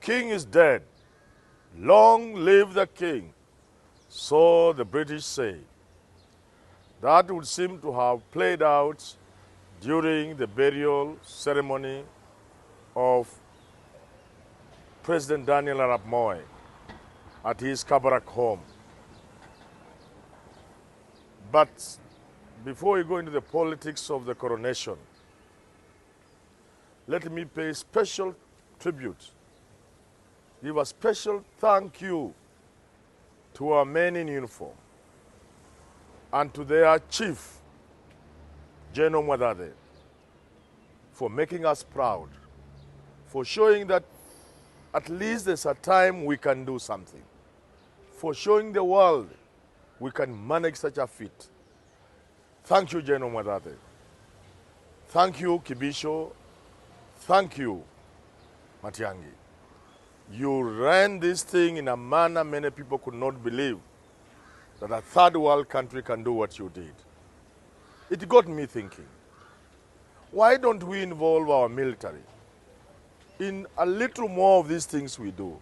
king is dead. Long live the king. So the British say. That would seem to have played out during the burial ceremony of President Daniel Arap Moi at his Kabarak home. But before we go into the politics of the coronation, let me pay special tribute, give a special thank you to our men in uniform and to their chief, Gideon Moi, for making us proud, for showing that at least there's a time we can do something, for showing the world we can manage such a feat. Thank you, Gideon Moi. Thank you, Kibisho. Thank you, Matiangi. You ran this thing in a manner many people could not believe that a third world country can do what you did. It got me thinking, why don't we involve our military in a little more of these things we do?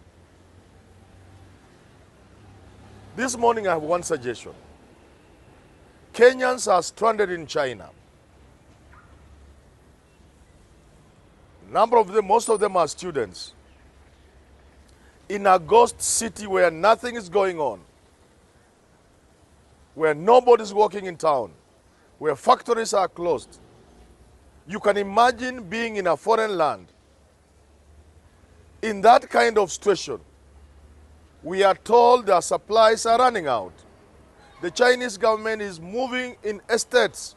This morning I have one suggestion. Kenyans are stranded in China. Number of them, most of them are students. In a ghost city where nothing is going on, where nobody's walking in town, where factories are closed. You can imagine being in a foreign land. In that kind of situation, we are told their supplies are running out. The Chinese government is moving in estates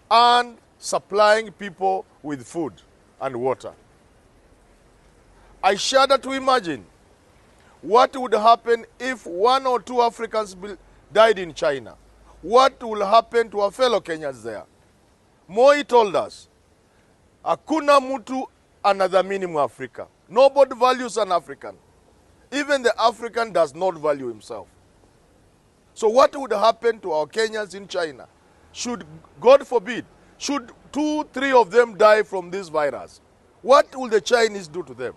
and supplying people with food and water. I shudder to imagine what would happen if 1 or 2 Africans died in China. What will happen to our fellow Kenyans there? Moi told us, hakuna mtu anadhamini Mwafrika. Nobody values an African. Even the African does not value himself. So what would happen to our Kenyans in China? Should, God forbid, should 2, 3 of them die from this virus? What will the Chinese do to them?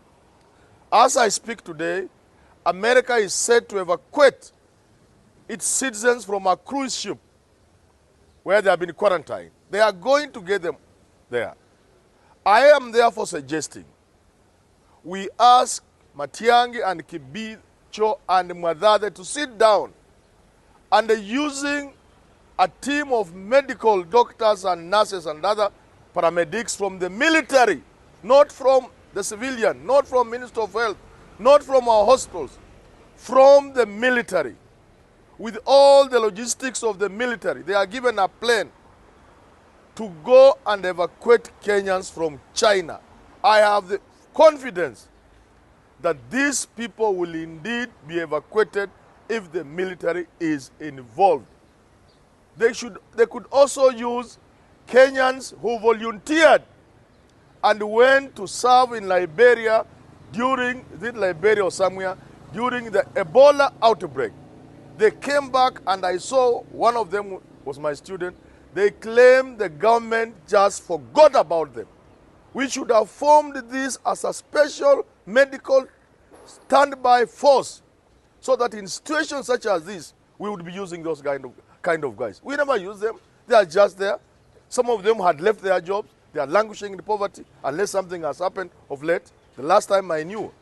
As I speak today, America is said to evacuate its citizens from a cruise ship where they have been quarantined. They are going to get them there. I am therefore suggesting we ask Matiangi and Kibicho and Mwadhade to sit down and using a team of medical doctors and nurses and other paramedics from the military, not from the civilian, not from Minister of Health, not from our hospitals, from the military. With all the logistics of the military, they are given a plane to go and evacuate Kenyans from China. I have the confidence that these people will indeed be evacuated if the military is involved. They could also use Kenyans who volunteered and went to serve in Liberia during, is it Liberia or somewhere, during the Ebola outbreak. They came back and I saw, one of them was my student, they claimed the government just forgot about them. We should have formed this as a special medical standby force so that in situations such as this, we would be using those kind of guys. We never use them. They are just there. Some of them had left their jobs. They are languishing in poverty unless something has happened of late. The last time I knew,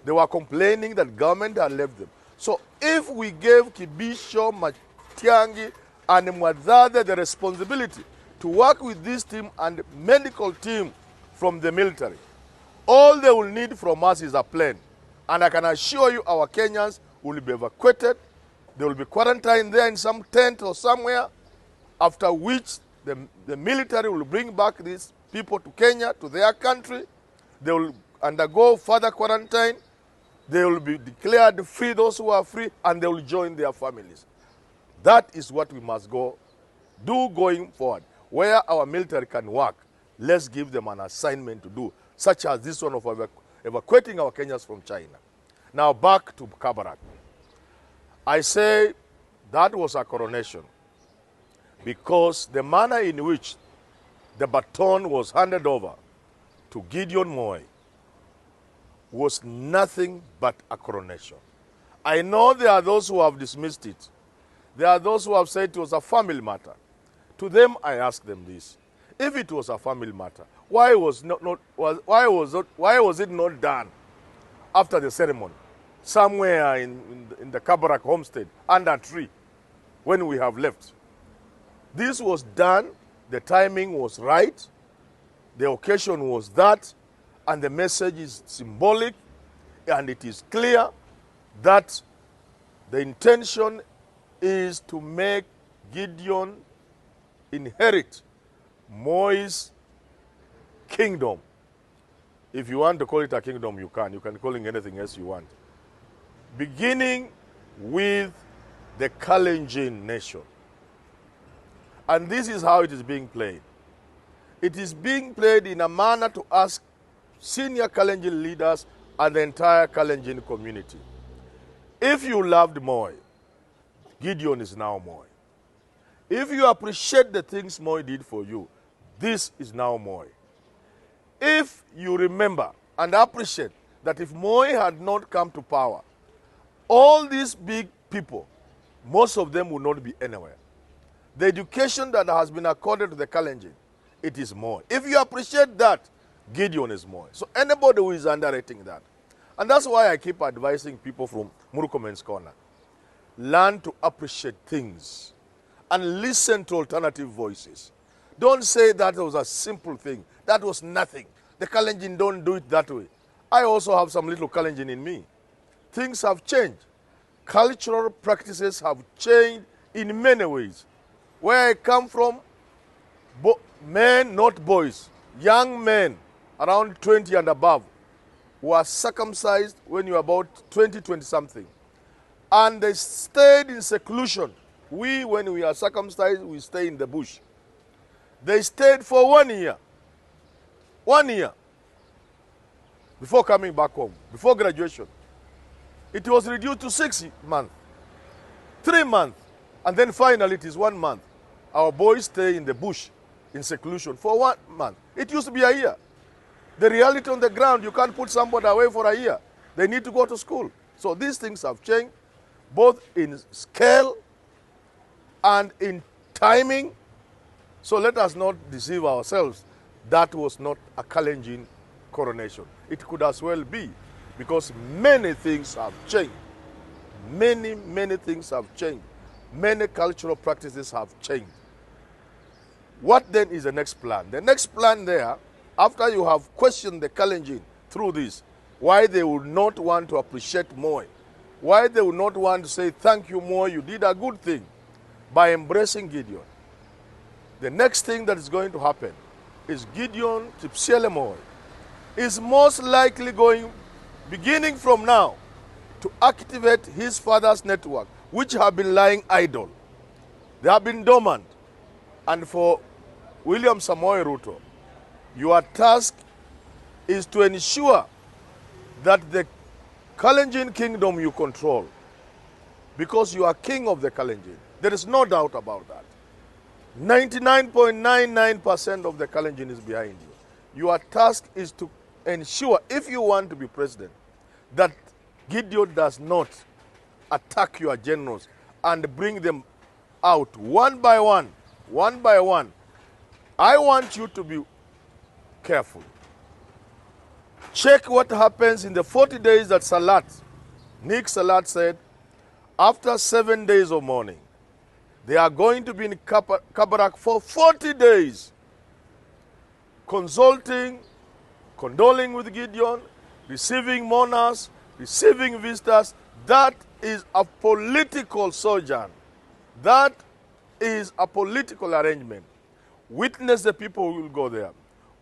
they were complaining that government had left them. So if we gave Kibisho, Matiangi, and Mwadhade the responsibility to work with this team and medical team from the military, all they will need from us is a plane. And I can assure you our Kenyans will be evacuated. They will be quarantined there in some tent or somewhere, after which the military will bring back these people to Kenya, to their country. They will undergo further quarantine. They will be declared free, those who are free, and they will join their families. That is what we must do going forward. Where our military can work, let's give them an assignment to do, such as this one of evacuating our Kenyans from China. Now back to Kabarak. I say that was a coronation because the manner in which the baton was handed over to Gideon Moi was nothing but a coronation. I know there are those who have dismissed it. There are those who have said it was a family matter. To them, I ask them this. If it was a family matter, why was it not done after the ceremony? Somewhere in the Kabarak homestead, under a tree, when we have left. This was done, the timing was right, the occasion was that, and the message is symbolic, and it is clear that the intention is to make Gideon inherit Moi's kingdom. If you want to call it a kingdom, you can. You can call it anything else you want. Beginning with the Kalenjin nation. And this is how it is being played. It is being played in a manner to ask senior Kalenjin leaders and the entire Kalenjin community. If you loved Moi, Gideon is now Moi. If you appreciate the things Moi did for you, this is now Moi. If you remember and appreciate that if Moi had not come to power, all these big people, most of them would not be anywhere. The education that has been accorded to the Kalenjin, it is Moi. If you appreciate that, Gideon is Moi. So anybody who is underrating that. And that's why I keep advising people from Murkomen's Corner. Learn to appreciate things and listen to alternative voices. Don't say that was a simple thing. That was nothing. The Kalenjin don't do it that way. I also have some little Kalenjin in me. Things have changed. Cultural practices have changed in many ways. Where I come from, men, not boys, young men around 20 and above were circumcised when you were about 20 something. And they stayed in seclusion. We, when we are circumcised, we stay in the bush. They stayed for 1 year. 1 year. Before coming back home, before graduation. It was reduced to 6 months, 3 months, and then finally it is 1 month. Our boys stay in the bush, in seclusion, for 1 month. It used to be a year. The reality on the ground, you can't put somebody away for a year. They need to go to school. So these things have changed, both in scale and in timing. So let us not deceive ourselves. That was not a Kalenjin coronation. It could as well be, because many things have changed. Many things have changed. Many cultural practices have changed. What then is the next plan? The next plan there, after you have questioned the Kalenjin through this, why they would not want to appreciate Moi, why they would not want to say, thank you, Moi, you did a good thing by embracing Gideon. The next thing that is going to happen is Gideon Tipsiele Moi is most likely going, beginning from now, to activate his father's network, which have been lying idle. They have been dormant. And for William Samoei Ruto, your task is to ensure that the Kalenjin kingdom you control, because you are king of the Kalenjin. There is no doubt about that. 99.99% of the Kalenjin is behind you. Your task is to ensure, if you want to be president, that Gideon does not attack your generals and bring them out one by one, one by one. I want you to be careful. Check what happens in the 40 days that Salat, Nick Salat said, after 7 days of mourning, they are going to be in Kabarak for 40 days, consulting, condoling with Gideon, receiving mourners, receiving visitors. That is a political sojourn. That is a political arrangement. Witness the people who will go there.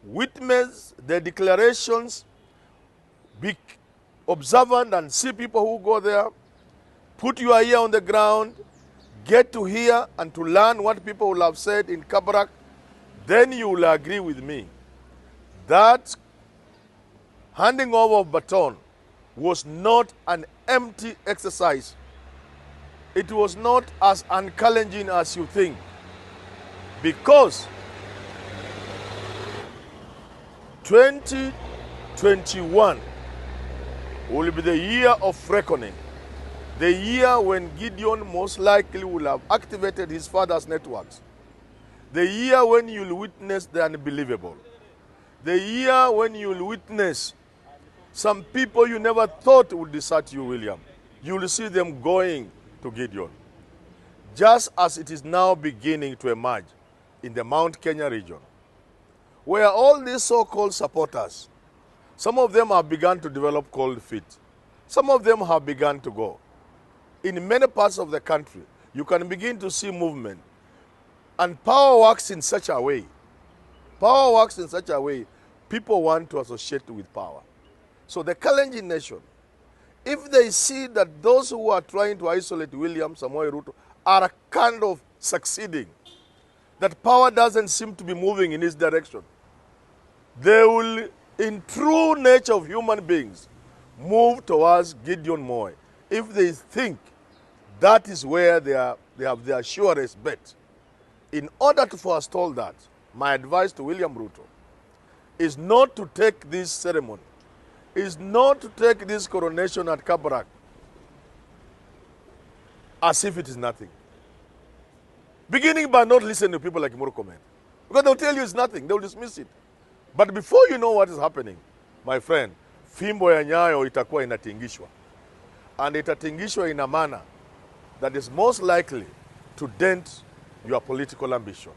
Witness the declarations. Be observant and see people who go there. Put your ear on the ground. Get to hear and to learn what people will have said in Kabarak. Then you will agree with me that handing over of baton was not an empty exercise. It was not as un-Kalenjin as you think. Because 2021 will be the year of reckoning. The year when Gideon most likely will have activated his father's networks. The year when you'll witness the unbelievable. The year when you'll witness some people you never thought would desert you, William. You'll see them going to Gideon. Just as it is now beginning to emerge in the Mount Kenya region, where all these so-called supporters, some of them have begun to develop cold feet. Some of them have begun to go. In many parts of the country, you can begin to see movement. And power works in such a way. Power works in such a way, people want to associate with power. So the Kalenjin nation, if they see that those who are trying to isolate William Samoei Ruto are kind of succeeding, that power doesn't seem to be moving in his direction, they will, in true nature of human beings, move towards Gideon Moi if they think that is where they have their surest bet. In order to forestall that, my advice to William Ruto is not to take this ceremony, is not to take this coronation at Kabarak as if it is nothing. Beginning by not listening to people like Murkomen. Because they'll tell you it's nothing, they'll dismiss it. But before you know what is happening, my friend, fimbo ya nyayo itakuwa inatingishwa. And itatingishwa in a manner that is most likely to dent your political ambition.